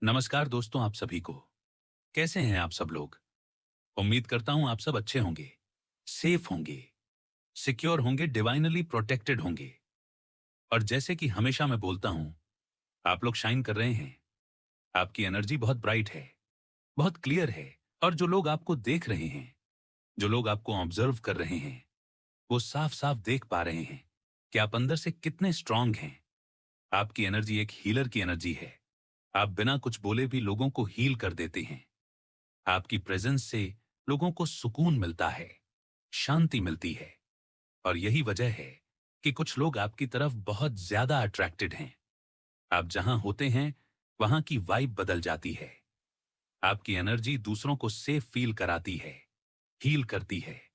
नमस्कार दोस्तों, आप सभी को। कैसे हैं आप सब लोग? उम्मीद करता हूं आप सब अच्छे होंगे, सेफ होंगे, सिक्योर होंगे, डिवाइनली प्रोटेक्टेड होंगे। और जैसे कि हमेशा मैं बोलता हूं, आप लोग शाइन कर रहे हैं। आपकी एनर्जी बहुत ब्राइट है, बहुत क्लियर है। और जो लोग आपको देख रहे हैं, जो लोग आपको ऑब्जर्व कर रहे हैं, वो साफ साफ देख पा रहे हैं कि आप अंदर से कितने स्ट्रांग हैं। आपकी एनर्जी एक हीलर की एनर्जी है। आप बिना कुछ बोले भी लोगों को हील कर देते हैं। आपकी प्रेजेंस से लोगों को सुकून मिलता है, शांति मिलती है। और यही वजह है कि कुछ लोग आपकी तरफ बहुत ज्यादा अट्रैक्टेड हैं। आप जहां होते हैं, वहां की वाइब बदल जाती है। आपकी एनर्जी दूसरों को सेफ फील कराती है, हील करती है।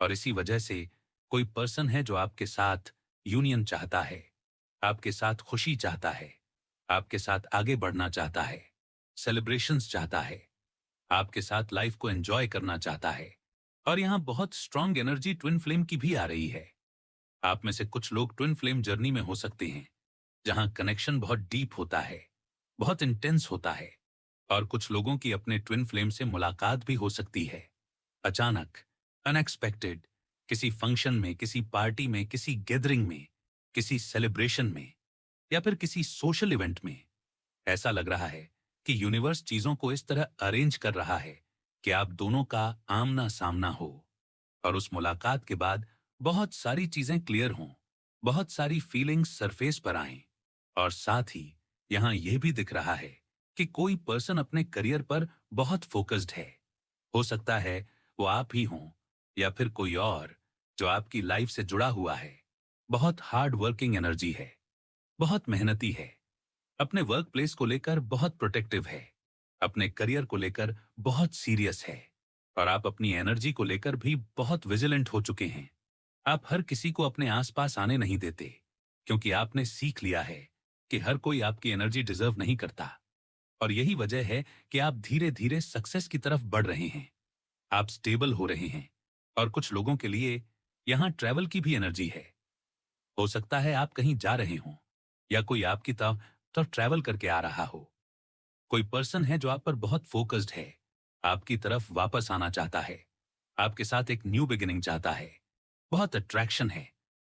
और इसी वजह से कोई पर्सन है जो आपके साथ यूनियन चाहता है, आपके साथ खुशी चाहता है, आपके साथ आगे बढ़ना चाहता है, सेलिब्रेशंस चाहता है, आपके साथ लाइफ को एंजॉय करना चाहता है। और यहां बहुत स्ट्रांग एनर्जी ट्विन फ्लेम की भी आ रही है। आप में से कुछ लोग ट्विन फ्लेम जर्नी में हो सकते हैं, जहां कनेक्शन बहुत डीप होता है, बहुत इंटेंस होता है। और कुछ लोगों की अपने ट्विन फ्लेम से मुलाकात भी हो सकती है, अचानक, अनएक्सपेक्टेड, किसी फंक्शन में, किसी पार्टी में, किसी गैदरिंग में, किसी सेलिब्रेशन में, या फिर किसी सोशल इवेंट में। ऐसा लग रहा है कि यूनिवर्स चीजों को इस तरह अरेंज कर रहा है कि आप दोनों का आमना सामना हो। और उस मुलाकात के बाद बहुत सारी चीजें क्लियर हों, बहुत सारी फीलिंग्स सरफेस पर आएं। और साथ ही यहां यह भी दिख रहा है कि कोई पर्सन अपने करियर पर बहुत फोकस्ड है। हो सकता है वो आप ही हों, या फिर कोई और जो आपकी लाइफ से जुड़ा हुआ है। बहुत हार्ड वर्किंग एनर्जी है, बहुत मेहनती है, अपने वर्क प्लेस को लेकर बहुत प्रोटेक्टिव है, अपने करियर को लेकर बहुत सीरियस है। और आप अपनी एनर्जी को लेकर भी बहुत विजिलेंट हो चुके हैं। आप हर किसी को अपने आसपास आने नहीं देते, क्योंकि आपने सीख लिया है कि हर कोई आपकी एनर्जी डिजर्व नहीं करता। और यही वजह है कि आप धीरे धीरे सक्सेस की तरफ बढ़ रहे हैं। आप स्टेबल हो रहे हैं। और कुछ लोगों के लिए यहां ट्रैवल की भी एनर्जी है। हो सकता है आप कहीं जा रहे हों, या कोई आपकी तरफ तो ट्रैवल करके आ रहा हो। कोई पर्सन है जो आप पर बहुत फोकस्ड है, आपकी तरफ वापस आना चाहता है, आपके साथ एक न्यू बिगिनिंग चाहता है। बहुत अट्रैक्शन है,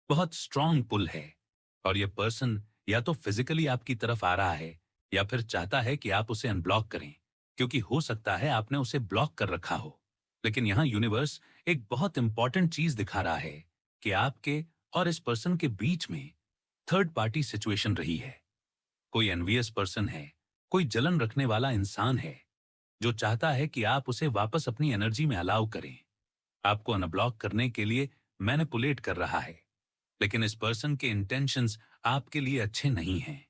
बहुत स्ट्रांग पुल है। और यह पर्सन या तो फिजिकली आपकी तरफ आ रहा है, या फिर चाहता है कि आप उसे अनब्लॉक करें, क्योंकि हो सकता है आपने उसे ब्लॉक कर रखा हो। लेकिन यहां यूनिवर्स एक बहुत इंपॉर्टेंट चीज दिखा रहा है कि आपके और इस पर्सन के बीच में थर्ड पार्टी सिचुएशन रही है। कोई एनवियस पर्सन है, कोई जलन रखने वाला इंसान है, जो चाहता है कि आप उसे वापस अपनी एनर्जी में अलाउ करें, आपको अनब्लॉक करने के लिए मैनिपुलेट कर रहा है। लेकिन इस पर्सन के इंटेंशंस आपके लिए अच्छे नहीं हैं।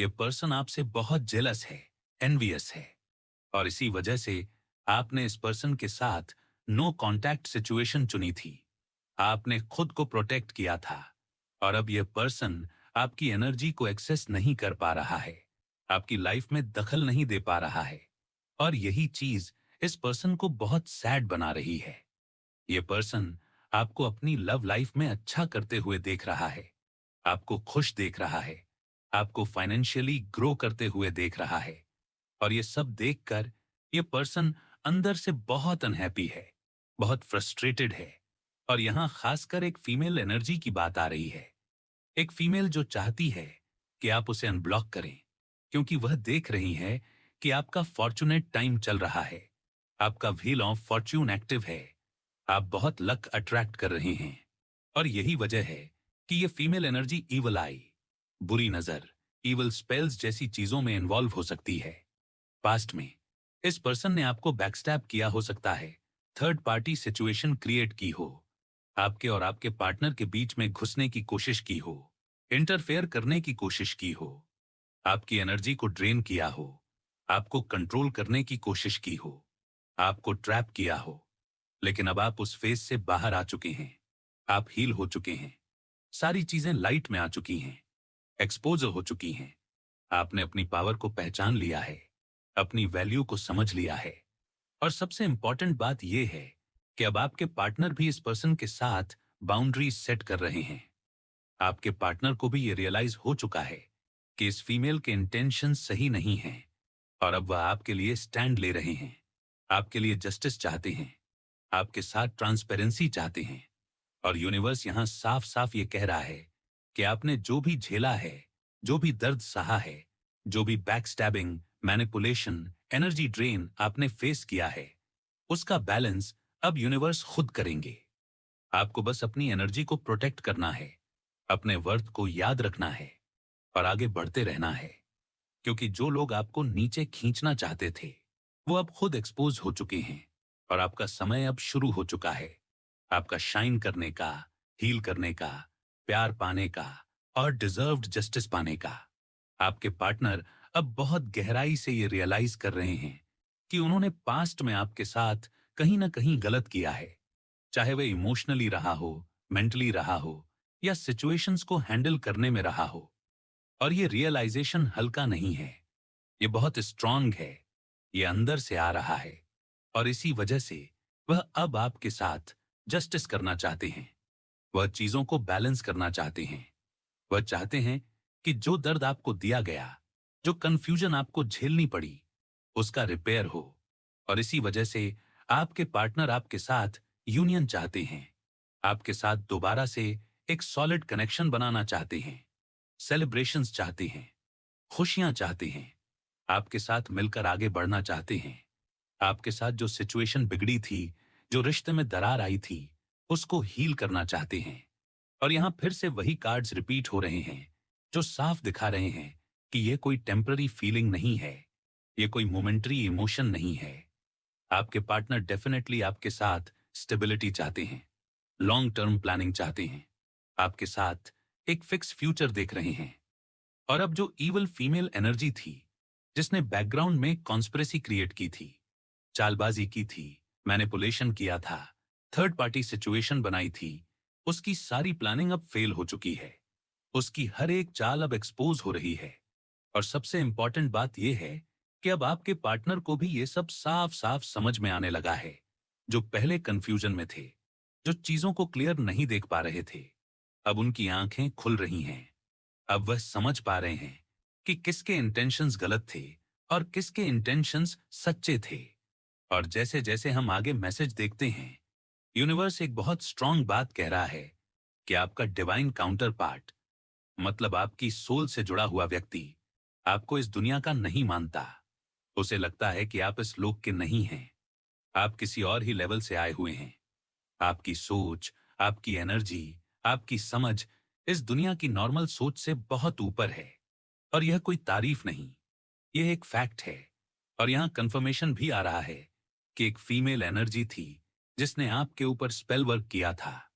यह पर्सन आपसे बहुत जेलस है, एनवियस है। और इसी वजह से आपने इस पर्सन के साथ नो कांटेक्ट सिचुएशन चुनी थी। आपने खुद को प्रोटेक्ट किया था। और अब यह पर्सन आपकी एनर्जी को एक्सेस नहीं कर पा रहा है, आपकी लाइफ में दखल नहीं दे पा रहा है। और यही चीज इस पर्सन को बहुत सैड बना रही है। यह पर्सन आपको अपनी लव लाइफ में अच्छा करते हुए देख रहा है, आपको खुश देख रहा है, आपको फाइनेंशियली ग्रो करते हुए देख रहा है। और ये सब देखकर ये पर्सन अंदर से बहुत अनहैप्पी है, बहुत फ्रस्ट्रेटेड है। और यहां खासकर एक फीमेल एनर्जी की बात आ रही है। एक फीमेल जो चाहती है कि आप उसे अनब्लॉक करें, क्योंकि वह देख रही है कि आपका फॉर्चुनेट टाइम चल रहा है, आपका व्हील ऑफ फॉर्च्यून एक्टिव है, आप बहुत लक अट्रैक्ट कर रहे हैं। और यही वजह है कि ये फीमेल एनर्जी ईवल आई, बुरी नजर, ईवल स्पेल्स जैसी चीजों में इन्वॉल्व हो सकती है। पास्ट में इस पर्सन ने आपको बैकस्टैब किया हो सकता है, थर्ड पार्टी सिचुएशन क्रिएट की हो, आपके और आपके पार्टनर के बीच में घुसने की कोशिश की हो, इंटरफेयर करने की कोशिश की हो, आपकी एनर्जी को ड्रेन किया हो, आपको कंट्रोल करने की कोशिश की हो, आपको ट्रैप किया हो। लेकिन अब आप उस फेज से बाहर आ चुके हैं। आप हील हो चुके हैं। सारी चीजें लाइट में आ चुकी हैं, एक्सपोज हो चुकी हैं। आपने अपनी पावर को पहचान लिया है, अपनी वैल्यू को समझ लिया है। और सबसे इंपॉर्टेंट बात यह है कि अब आपके पार्टनर भी इस पर्सन के साथ बाउंड्री सेट कर रहे हैं। आपके पार्टनर को भी ये रियलाइज हो चुका है कि इस फीमेल के इंटेंशन सही नहीं हैं। और अब वह आपके लिए स्टैंड ले रहे हैं, आपके लिए जस्टिस चाहते हैं, आपके साथ ट्रांसपेरेंसी चाहते हैं। और यूनिवर्स यहां साफ साफ ये कह रहा है कि आपने जो भी झेला है, जो भी दर्द सहा है, जो भी बैकस्टैबिंग, मैनिपुलेशन, एनर्जी ड्रेन आपने फेस किया है, उसका बैलेंस अब यूनिवर्स खुद करेंगे। आपको बस अपनी एनर्जी को प्रोटेक्ट करना है, अपने वर्थ को याद रखना है और आगे बढ़ते रहना है। क्योंकि जो लोग आपको नीचे खींचना चाहते थे, वो अब खुद एक्सपोज हो चुके हैं और आपका समय अब शुरू हो चुका है, आपका शाइन करने का, हील करने का, प्यार पाने का और डिजर्व्ड जस्टिस पाने का। आपके पार्टनर अब बहुत गहराई से ये रियलाइज कर रहे हैं कि उन्होंने पास्ट में आपके साथ कहीं ना कहीं गलत किया है, चाहे वह इमोशनली रहा हो, मेंटली रहा हो या सिचुएशंस को हैंडल करने में रहा हो। और ये रियलाइजेशन हल्का नहीं है, ये बहुत स्ट्रांग है, ये अंदर से आ रहा है। और इसी वजह से वह अब आपके साथ जस्टिस करना चाहते हैं, वह चीजों को बैलेंस करना चाहते हैं। वह चाहते हैं कि जो दर्द आपको दिया गया, जो कंफ्यूजन आपको झेलनी पड़ी, उसका रिपेयर हो। और इसी वजह से आपके पार्टनर आपके साथ यूनियन चाहते हैं, आपके साथ दोबारा से एक सॉलिड कनेक्शन बनाना चाहते हैं, सेलिब्रेशंस चाहते हैं, खुशियां चाहते हैं, आपके साथ मिलकर आगे बढ़ना चाहते हैं। आपके साथ जो सिचुएशन बिगड़ी थी, जो रिश्ते में दरार आई थी, उसको हील करना चाहते हैं। और यहां फिर से वही कार्ड्स रिपीट हो रहे हैं, जो साफ दिखा रहे हैं कि ये कोई टेम्पररी फीलिंग नहीं है, ये कोई मोमेंटरी इमोशन नहीं है। आपके पार्टनर डेफिनेटली आपके साथ स्टेबिलिटी चाहते हैं, लॉन्ग टर्म प्लानिंग चाहते हैं, आपके साथ एक फिक्स फ्यूचर देख रहे हैं। और अब जो इवल फीमेल एनर्जी थी, जिसने बैकग्राउंड में कॉन्स्पिरेसी क्रिएट की थी, चालबाजी की थी, मैनिपुलेशन किया था, थर्ड पार्टी सिचुएशन बनाई थी, उसकी सारी प्लानिंग अब फेल हो चुकी है। उसकी हर एक चाल अब एक्सपोज हो रही है। और सबसे इंपॉर्टेंट बात यह है कि अब आपके पार्टनर को भी ये सब साफ साफ समझ में आने लगा है। जो पहले कंफ्यूजन में थे, जो चीजों को क्लियर नहीं देख पा रहे थे, अब उनकी आंखें खुल रही हैं। अब वह समझ पा रहे हैं कि किसके इंटेंशंस गलत थे और किसके इंटेंशंस सच्चे थे। और जैसे जैसे हम आगे मैसेज देखते हैं, यूनिवर्स एक बहुत स्ट्रांग बात कह रहा है कि आपका डिवाइन काउंटर पार्ट, मतलब आपकी सोल से जुड़ा हुआ व्यक्ति, आपको इस दुनिया का नहीं मानता। उसे लगता है कि आप इस लोक के नहीं हैं, आप किसी और ही लेवल से आए हुए हैं। आपकी सोच, आपकी एनर्जी, आपकी समझ इस दुनिया की नॉर्मल सोच से बहुत ऊपर है। और यह कोई तारीफ नहीं, यह एक फैक्ट है। और यहां कंफर्मेशन भी आ रहा है कि एक फीमेल एनर्जी थी जिसने आपके ऊपर स्पेल वर्क किया था,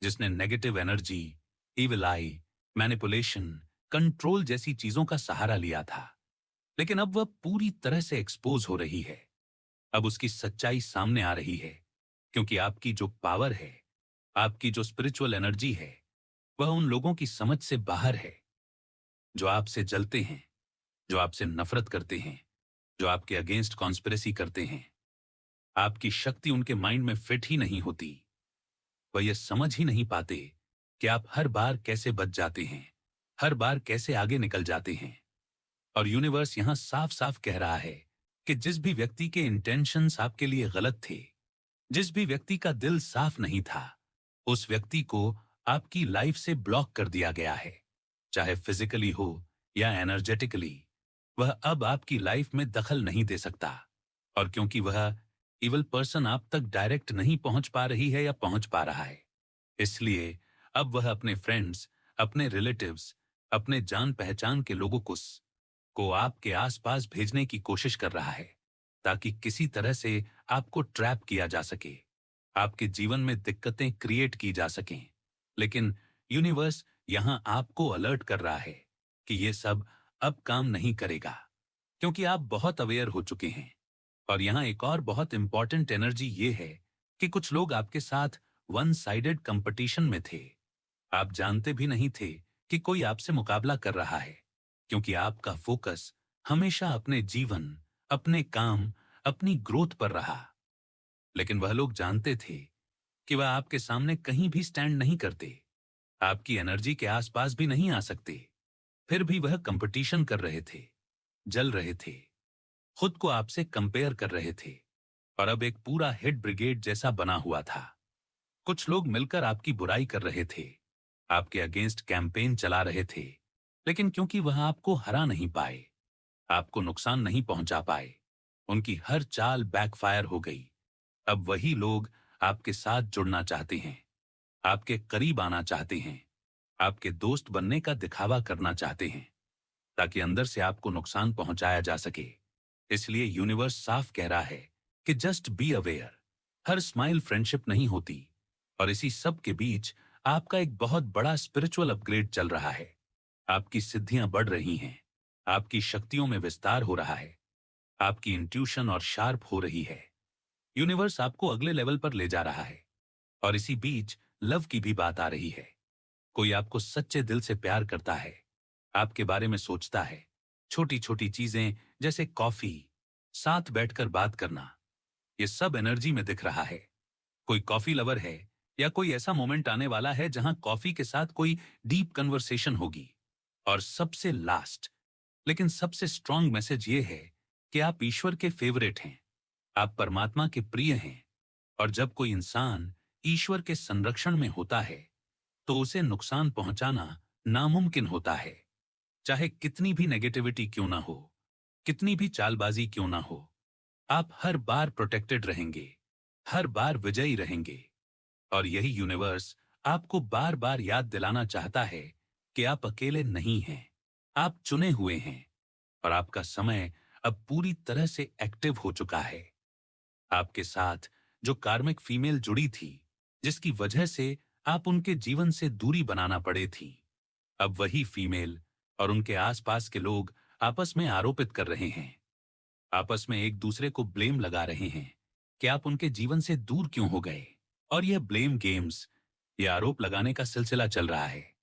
जिसने नेगेटिव एनर्जी, इविल आई, मैनिपुलेशन, कंट्रोल जैसी चीजों का सहारा लिया था। लेकिन अब वह पूरी तरह से एक्सपोज हो रही है। अब उसकी सच्चाई सामने आ रही है, क्योंकि आपकी जो पावर है, आपकी जो स्पिरिचुअल एनर्जी है, वह उन लोगों की समझ से बाहर है जो आपसे जलते हैं, जो आपसे नफरत करते हैं, जो आपके अगेंस्ट कॉन्स्पिरेसी करते हैं। आपकी शक्ति उनके माइंड में फिट ही नहीं होती। वह यह समझ ही नहीं पाते कि आप हर बार कैसे बच जाते हैं, हर बार कैसे आगे निकल जाते हैं। और यूनिवर्स यहां साफ साफ कह रहा है कि जिस भी व्यक्ति के इंटेंशंस आपके लिए गलत थे, जिस भी व्यक्ति का दिल साफ नहीं था, उस व्यक्ति को आपकी लाइफ से ब्लॉक कर दिया गया है, चाहे फिजिकली हो या एनर्जेटिकली। वह अब आपकी लाइफ में दखल नहीं दे सकता। और क्योंकि वह इवल पर्सन आप तक डायरेक्ट नहीं पहुंच पा रही है या पहुंच पा रहा है, इसलिए अब वह अपने फ्रेंड्स, अपने रिलेटिव्स, अपने जान पहचान के लोगों को आपके आसपास भेजने की कोशिश कर रहा है, ताकि किसी तरह से आपको ट्रैप किया जा सके, आपके जीवन में दिक्कतें क्रिएट की जा सकें। लेकिन यूनिवर्स यहां आपको अलर्ट कर रहा है कि यह सब अब काम नहीं करेगा, क्योंकि आप बहुत अवेयर हो चुके हैं। और यहां एक और बहुत इंपॉर्टेंट एनर्जी ये है कि कुछ लोग आपके साथ वन साइडेड कंपटीशन में थे। आप जानते भी नहीं थे कि कोई आपसे मुकाबला कर रहा है, क्योंकि आपका फोकस हमेशा अपने जीवन, अपने काम, अपनी ग्रोथ पर रहा। लेकिन वह लोग जानते थे कि वह आपके सामने कहीं भी स्टैंड नहीं करते, आपकी एनर्जी के आसपास भी नहीं आ सकते। फिर भी वह कंपटीशन कर रहे थे, जल रहे थे। खुद को आपसे कंपेयर कर रहे थे और अब एक पूरा हिट ब्रिगेड जैसा बना हुआ था। कुछ लोग मिलकर आपकी बुराई कर रहे थे, आपके अगेंस्ट कैंपेन चला रहे थे, लेकिन क्योंकि वह आपको हरा नहीं पाए, आपको नुकसान नहीं पहुंचा पाए, उनकी हर चाल बैकफायर हो गई। अब वही लोग आपके साथ जुड़ना चाहते हैं, आपके करीब आना चाहते हैं, आपके दोस्त बनने का दिखावा करना चाहते हैं, ताकि अंदर से आपको नुकसान पहुंचाया जा सके। इसलिए यूनिवर्स साफ कह रहा है कि just be aware. Her smile friendship नहीं होती, और इसी सब के बीच आपका एक बहुत बड़ा स्पिरिचुअल अपग्रेड चल रहा है। आपकी सिद्धियां बढ़ रही हैं, आपकी शक्तियों में विस्तार हो रहा है, आपकी इंट्यूशन और शार्प हो रही है। यूनिवर्स आपको अगले लेवल पर ले जा रहा है। और इसी बीच लव की भी बात आ रही है। कोई आपको सच्चे दिल से प्यार करता है, आपके बारे में सोचता है। छोटी छोटी चीजें जैसे कॉफी, साथ बैठकर बात करना, ये सब एनर्जी में दिख रहा है। कोई कॉफी लवर है, या कोई ऐसा मोमेंट आने वाला है जहां कॉफी के साथ कोई डीप कन्वर्सेशन होगी। और सबसे लास्ट लेकिन सबसे स्ट्रांग मैसेज ये है कि आप ईश्वर के फेवरेट हैं, आप परमात्मा के प्रिय हैं। और जब कोई इंसान ईश्वर के संरक्षण में होता है, तो उसे नुकसान पहुंचाना नामुमकिन होता है। चाहे कितनी भी नेगेटिविटी क्यों ना हो, कितनी भी चालबाजी क्यों ना हो, आप हर बार प्रोटेक्टेड रहेंगे, हर बार विजयी रहेंगे। और यही यूनिवर्स आपको बार बार याद दिलाना चाहता है कि आप अकेले नहीं हैं, आप चुने हुए हैं। और आपका समय अब पूरी तरह से एक्टिव हो चुका है। आपके साथ जो कार्मिक फीमेल जुड़ी थी, जिसकी वजह से आप उनके जीवन से दूरी बनाना पड़े थी, अब वही फीमेल और उनके आसपास के लोग आपस में आरोपित कर रहे हैं, आपस में एक दूसरे को ब्लेम लगा रहे हैं कि आप उनके जीवन से दूर क्यों हो गए। और यह ब्लेम गेम्स, यह आरोप लगाने का सिलसिला चल रहा है।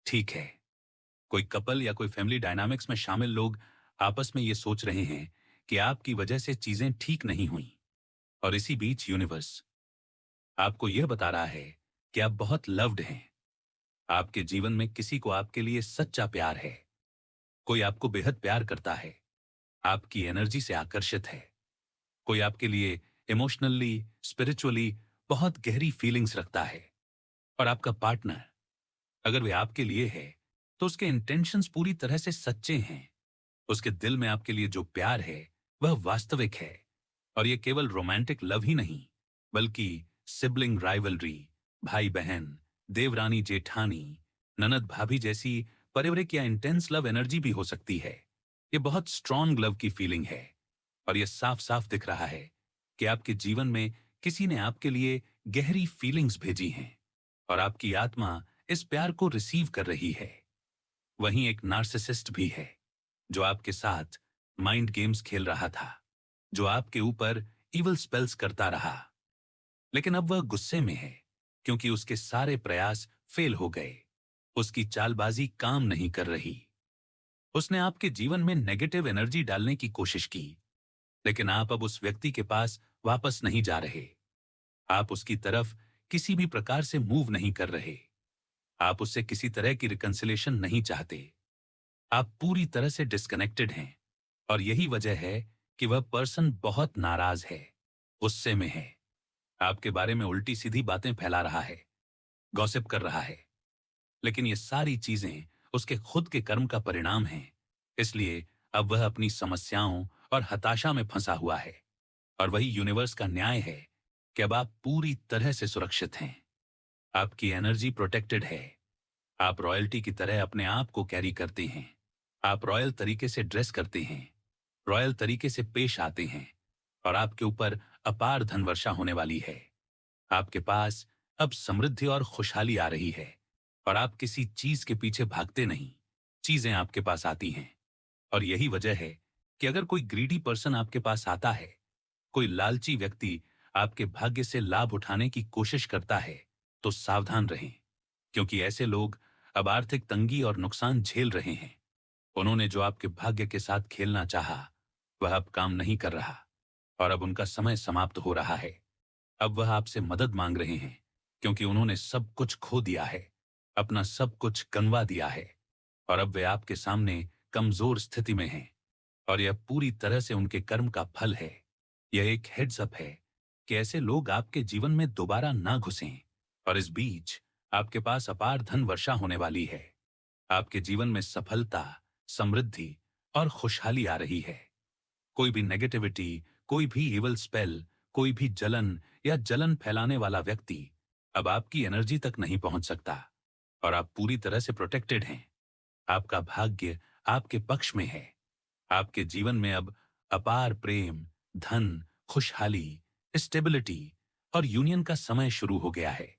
ठीक है, कोई कपल या कोई फैमिली डायनामिक्स में शामिल लोग आपस में यह सोच रहे हैं कि आपकी वजह से चीजें ठीक नहीं हुई। और इसी बीच यूनिवर्स आपको यह बता रहा है कि आप बहुत लव्ड हैं। आपके जीवन में किसी को आपके लिए सच्चा प्यार है, कोई आपको बेहद प्यार करता है, आपकी एनर्जी से आकर्षित है। कोई आपके लिए इमोशनली, स्पिरिचुअली बहुत गहरी फीलिंग्स रखता है। और आपका पार्टनर, अगर वे आपके लिए है, तो उसके इंटेंशंस पूरी तरह से सच्चे हैं। उसके दिल में आपके लिए जो प्यार है, वह वास्तविक है। और यह केवल रोमांटिक लव ही नहीं, बल्कि सिबलिंग राइवलरी, भाई बहन, देवरानी जेठानी, ननद भाभी जैसी पारिवारिक या इंटेंस लव एनर्जी भी हो सकती है। यह बहुत स्ट्रॉन्ग लव की फीलिंग है। और यह साफ साफ दिख रहा है कि आपके जीवन में किसी ने आपके लिए गहरी फीलिंग्स भेजी हैं, और आपकी आत्मा इस प्यार को रिसीव कर रही है। वहीं एक नार्सिसिस्ट भी है, जो आपके साथ माइंड गेम्स खेल रहा था, जो आपके ऊपर इवल स्पेल्स करता रहा। लेकिन अब वह गुस्से में है, क्योंकि उसके सारे प्रयास फेल हो गए। उसकी चालबाजी काम नहीं कर रही। उसने आपके जीवन में नेगेटिव एनर्जी डालने की कोशिश की, लेकिन आप अब उस व्यक्ति के पास वापस नहीं जा रहे। आप उसकी तरफ किसी भी प्रकार से मूव नहीं कर रहे। आप उससे किसी तरह की रिकंसिलेशन नहीं चाहते। आप पूरी तरह से डिस्कनेक्टेड हैं। और यही वजह है कि वह पर्सन बहुत नाराज है, गुस्से में है, आपके बारे में उल्टी सीधी बातें फैला रहा है, गॉसिप कर रहा है। लेकिन ये सारी चीजें उसके खुद के कर्म का परिणाम हैं। इसलिए अब वह अपनी समस्याओं और हताशा में फंसा हुआ है। और वही यूनिवर्स का न्याय है कि अब आप पूरी तरह से सुरक्षित हैं। आपकी एनर्जी प्रोटेक्टेड है। आप रॉयल्टी की तरह अपने आप को कैरी करते हैं। आप रॉयल तरीके से ड्रेस करते हैं, रॉयल तरीके से पेश आते हैं। और आपके ऊपर अपार धनवर्षा होने वाली है। आपके पास अब समृद्धि और खुशहाली आ रही है। और आप किसी चीज के पीछे भागते नहीं, चीजें आपके पास आती हैं। और यही वजह है कि अगर कोई ग्रीडी पर्सन आपके पास आता है, कोई लालची व्यक्ति आपके भाग्य से लाभ उठाने की कोशिश करता है, तो सावधान रहें, क्योंकि ऐसे लोग अब आर्थिक तंगी और नुकसान झेल रहे हैं। उन्होंने जो आपके भाग्य के साथ खेलना चाहा, वह अब काम नहीं कर रहा। और अब उनका समय समाप्त हो रहा है। अब वह आपसे मदद मांग रहे हैं, क्योंकि उन्होंने सब कुछ खो दिया है, अपना सब कुछ गंवा दिया है। और अब वे आपके सामने कमजोर स्थिति में हैं। और यह पूरी तरह से उनके कर्म का फल है। यह एक हेड्स अप है कि ऐसे लोग आपके जीवन में दोबारा ना घुसें। और इस बीच आपके पास अपार धन वर्षा होने वाली है। आपके जीवन में सफलता, समृद्धि और खुशहाली आ रही है। कोई भी नेगेटिविटी, कोई भी इवल स्पेल, कोई भी जलन या जलन फैलाने वाला व्यक्ति अब आपकी एनर्जी तक नहीं पहुंच सकता। और आप पूरी तरह से प्रोटेक्टेड हैं। आपका भाग्य आपके पक्ष में है। आपके जीवन में अब अपार प्रेम, धन, खुशहाली, स्टेबिलिटी और यूनियन का समय शुरू हो गया है।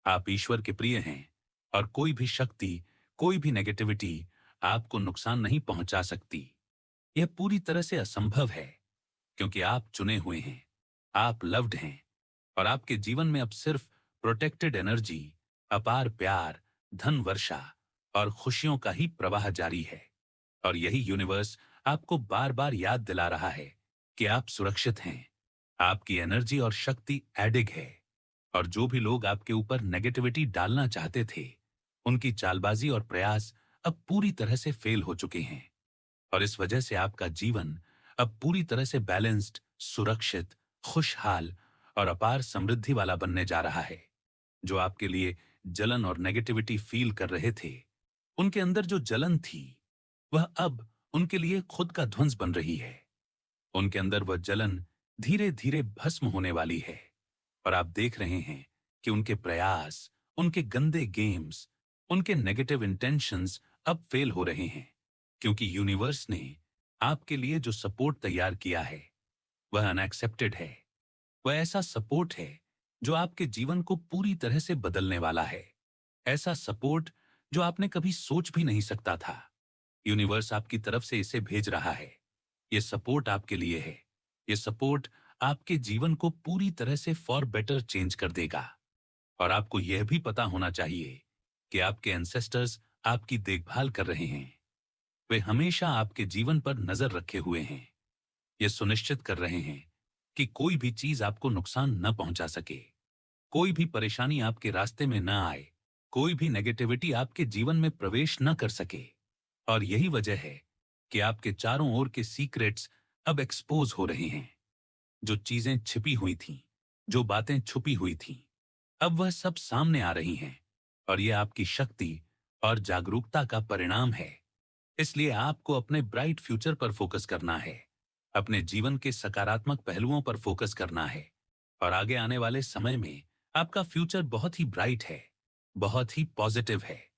आप ईश्वर के प्रिय हैं और कोई भी शक्ति, कोई भी नेगेटिविटी आपको नुकसान नहीं पहुंचा सकती। यह पूरी तरह से असंभव है, क्योंकि आप चुने हुए हैं, आप लव्ड हैं और आपके जीवन में अब सिर्फ प्रोटेक्टेड एनर्जी, अपार प्यार, धन वर्षा और खुशियों का ही प्रवाह जारी है। और यही यूनिवर्स आपको बार बार याद दिला रहा है कि आप सुरक्षित हैं। आपकी एनर्जी और शक्ति एडिग है। और जो भी लोग आपके ऊपर नेगेटिविटी डालना चाहते थे, उनकी चालबाजी और प्रयास अब पूरी तरह से फेल हो चुके हैं। और इस वजह से आपका जीवन अब पूरी तरह से बैलेंस्ड, सुरक्षित, खुशहाल और अपार समृद्धि वाला बनने जा रहा है। जो आपके लिए जलन और नेगेटिविटी फील कर रहे थे, उनके अंदर जो जलन थी, वह अब उनके लिए खुद का ध्वंस बन रही है। उनके अंदर वह जलन धीरे धीरे भस्म होने वाली है। और आप देख रहे हैं कि उनके प्रयास, उनके गंदे गेम्स, उनके नेगेटिव इंटेंशंस अब फेल हो रहे हैं, क्योंकि यूनिवर्स ने आपके लिए जो सपोर्ट तैयार किया है वह अनएक्सेप्टेड है। वह ऐसा सपोर्ट है जो आपके जीवन को पूरी तरह से बदलने वाला है। ऐसा सपोर्ट जो आपने कभी सोच भी नहीं सकता था। यूनिवर्स आपकी तरफ से इसे भेज रहा है। यह सपोर्ट आपके लिए है। यह सपोर्ट आपके जीवन को पूरी तरह से फॉर बेटर चेंज कर देगा। और आपको यह भी पता होना चाहिए कि आपके एंसेस्टर्स आपकी देखभाल कर रहे हैं। वे हमेशा आपके जीवन पर नजर रखे हुए हैं। ये सुनिश्चित कर रहे हैं कि कोई भी चीज आपको नुकसान न पहुंचा सके, कोई भी परेशानी आपके रास्ते में न आए, कोई भी नेगेटिविटी आपके जीवन में प्रवेश न कर सके। और यही वजह है कि आपके चारों ओर के सीक्रेट्स अब एक्सपोज हो रहे हैं। जो चीजें छिपी हुई थीं, जो बातें छुपी हुई थीं, अब वह सब सामने आ रही हैं। और यह आपकी शक्ति और जागरूकता का परिणाम है। इसलिए आपको अपने ब्राइट फ्यूचर पर फोकस करना है। अपने जीवन के सकारात्मक पहलुओं पर फोकस करना है। और आगे आने वाले समय में आपका फ्यूचर बहुत ही ब्राइट है, बहुत ही पॉजिटिव है।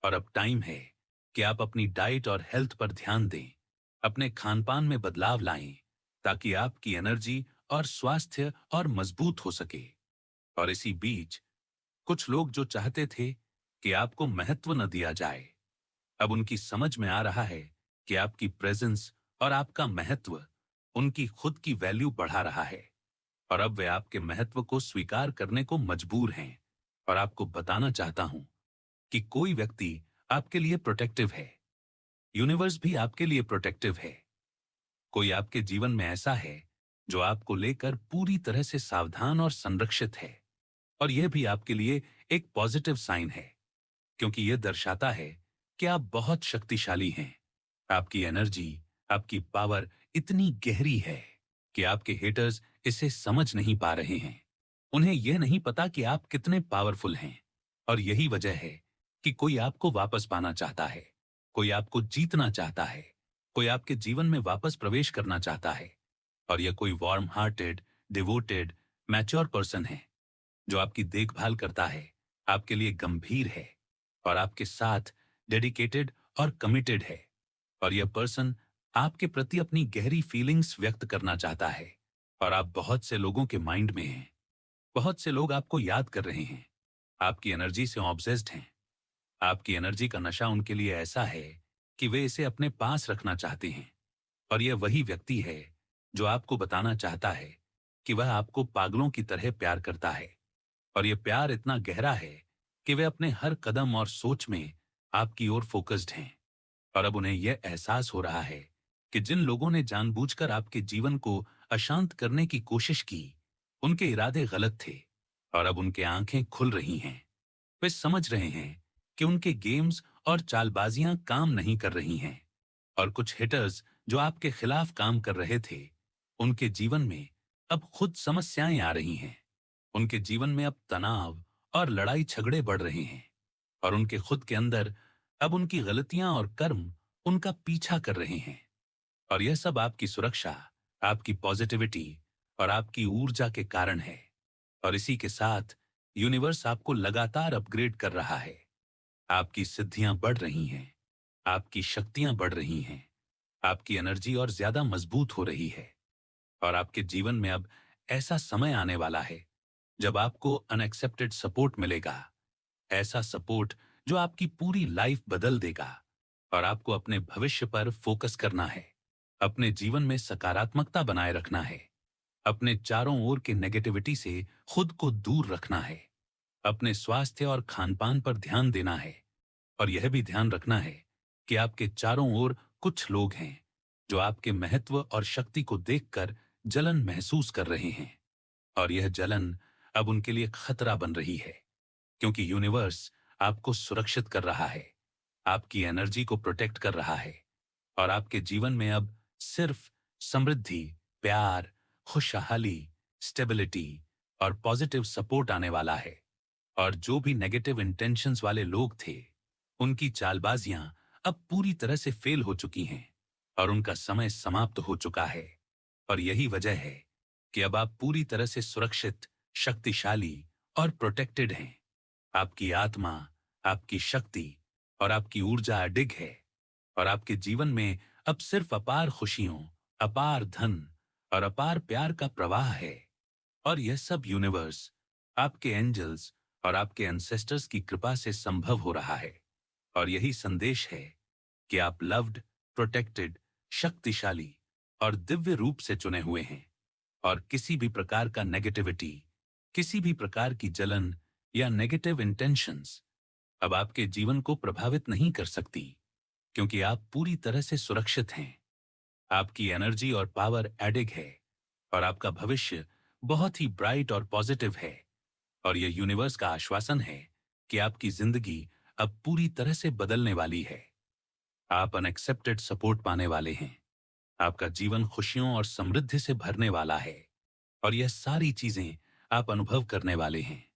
और अब टाइम है कि आप अपनी डाइट और हेल्थ पर ध्यान दें, अपने खानपान में बदलाव लाएं, ताकि आपकी एनर्जी और स्वास्थ्य और मजबूत हो सके। और इसी बीच कुछ लोग जो चाहते थे कि आपको महत्व न दिया जाए, अब उनकी समझ में आ रहा है कि आपकी प्रेजेंस और आपका महत्व उनकी खुद की वैल्यू बढ़ा रहा है। और अब वे आपके महत्व को स्वीकार करने को मजबूर हैं। और आपको बताना चाहता हूं कि कोई व्यक्ति आपके लिए प्रोटेक्टिव है। यूनिवर्स भी आपके लिए प्रोटेक्टिव है। कोई आपके जीवन में ऐसा है जो आपको लेकर पूरी तरह से सावधान और संरक्षित है। और यह भी आपके लिए एक पॉजिटिव साइन है, क्योंकि यह दर्शाता है कि आप बहुत शक्तिशाली हैं। आपकी एनर्जी, आपकी पावर इतनी गहरी है कि आपके हेटर्स इसे समझ नहीं पा रहे हैं। उन्हें यह नहीं पता कि आप कितने पावरफुल हैं। और यही वजह है कि कोई आपको वापस पाना चाहता है, कोई आपको जीतना चाहता है, कोई आपके जीवन में वापस प्रवेश करना चाहता है। और यह कोई warm hearted, devoted, mature person है जो आपकी देखभाल करता है, आपके लिए गंभीर है और आपके साथ डेडिकेटेड और कमिटेड है। और यह पर्सन आपके प्रति अपनी गहरी फीलिंग्स व्यक्त करना चाहता है। और आप बहुत से लोगों के माइंड में हैं। बहुत से लोग आपको याद कर रहे हैं, आपकी एनर्जी से ऑब्सेस्ड हैं। आपकी एनर्जी का नशा उनके लिए ऐसा है कि वे इसे अपने पास रखना चाहते हैं। और यह वही व्यक्ति है जो आपको बताना चाहता है कि वह आपको पागलों की तरह प्यार करता है। और यह प्यार इतना गहरा है कि वे अपने हर कदम और सोच में आपकी ओर फोकस्ड हैं। और अब उन्हें यह एहसास हो रहा है कि जिन लोगों ने जानबूझकर आपके जीवन को अशांत करने की कोशिश की, उनके इरादे गलत थे। और अब उनके आंखें खुल रही हैं। वे समझ रहे हैं कि उनके गेम्स और चालबाजियां काम नहीं कर रही हैं। और कुछ हिटर्स जो आपके खिलाफ काम कर रहे थे, उनके जीवन में अब खुद समस्याएं आ रही हैं। उनके जीवन में अब तनाव और लड़ाई झगड़े बढ़ रहे हैं और उनके खुद के अंदर अब उनकी गलतियां और कर्म उनका पीछा कर रहे हैं। और यह सब आपकी सुरक्षा, आपकी पॉजिटिविटी और आपकी ऊर्जा के कारण है। और इसी के साथ यूनिवर्स आपको लगातार अपग्रेड कर रहा है। आपकी सिद्धियां बढ़ रही हैं, आपकी शक्तियां बढ़ रही हैं, आपकी एनर्जी और ज्यादा मजबूत हो रही है। और आपके जीवन में अब ऐसा समय आने वाला है जब आपको अनएक्सेप्टेड सपोर्ट मिलेगा। ऐसा सपोर्ट जो आपकी पूरी लाइफ बदल देगा। और आपको अपने भविष्य पर फोकस करना है, अपने जीवन में सकारात्मकता बनाए रखना है, अपने चारों ओर के नेगेटिविटी से खुद को दूर रखना है, अपने स्वास्थ्य और खानपान पर ध्यान देना है। और यह भी ध्यान रखना है कि आपके चारों ओर कुछ लोग हैं जो आपके महत्व और शक्ति को देखकर जलन महसूस कर रहे हैं। और यह जलन अब उनके लिए खतरा बन रही है, क्योंकि यूनिवर्स आपको सुरक्षित कर रहा है, आपकी एनर्जी को प्रोटेक्ट कर रहा है। और आपके जीवन में अब सिर्फ समृद्धि, प्यार, खुशहाली, स्टेबिलिटी और पॉजिटिव सपोर्ट आने वाला है। और जो भी नेगेटिव इंटेंशंस वाले लोग थे, उनकी चालबाजियां अब पूरी तरह से फेल हो चुकी हैं और उनका समय समाप्त हो चुका है। और यही वजह है कि अब आप पूरी तरह से सुरक्षित, शक्तिशाली और प्रोटेक्टेड हैं। आपकी आत्मा, आपकी शक्ति और आपकी ऊर्जा अडिग है। और आपके जीवन में अब सिर्फ अपार खुशियों, अपार धन और अपार प्यार का प्रवाह है। और यह सब यूनिवर्स, आपके एंजल्स और आपके एंसेस्टर्स की कृपा से संभव हो रहा है। और यही संदेश है कि आप लव्ड, प्रोटेक्टेड, शक्तिशाली और दिव्य रूप से चुने हुए हैं। और किसी भी प्रकार का नेगेटिविटी, किसी भी प्रकार की जलन या नेगेटिव इंटेंशंस अब आपके जीवन को प्रभावित नहीं कर सकती, क्योंकि आप पूरी तरह से सुरक्षित हैं। आपकी एनर्जी और पावर एडिग है और आपका भविष्य बहुत ही ब्राइट और पॉजिटिव है। और यह यूनिवर्स का आश्वासन है कि आपकी जिंदगी अब पूरी तरह से बदलने वाली है। आप अनएक्सेप्टेड सपोर्ट पाने वाले हैं। आपका जीवन खुशियों और समृद्धि से भरने वाला है। और यह सारी चीजें आप अनुभव करने वाले हैं।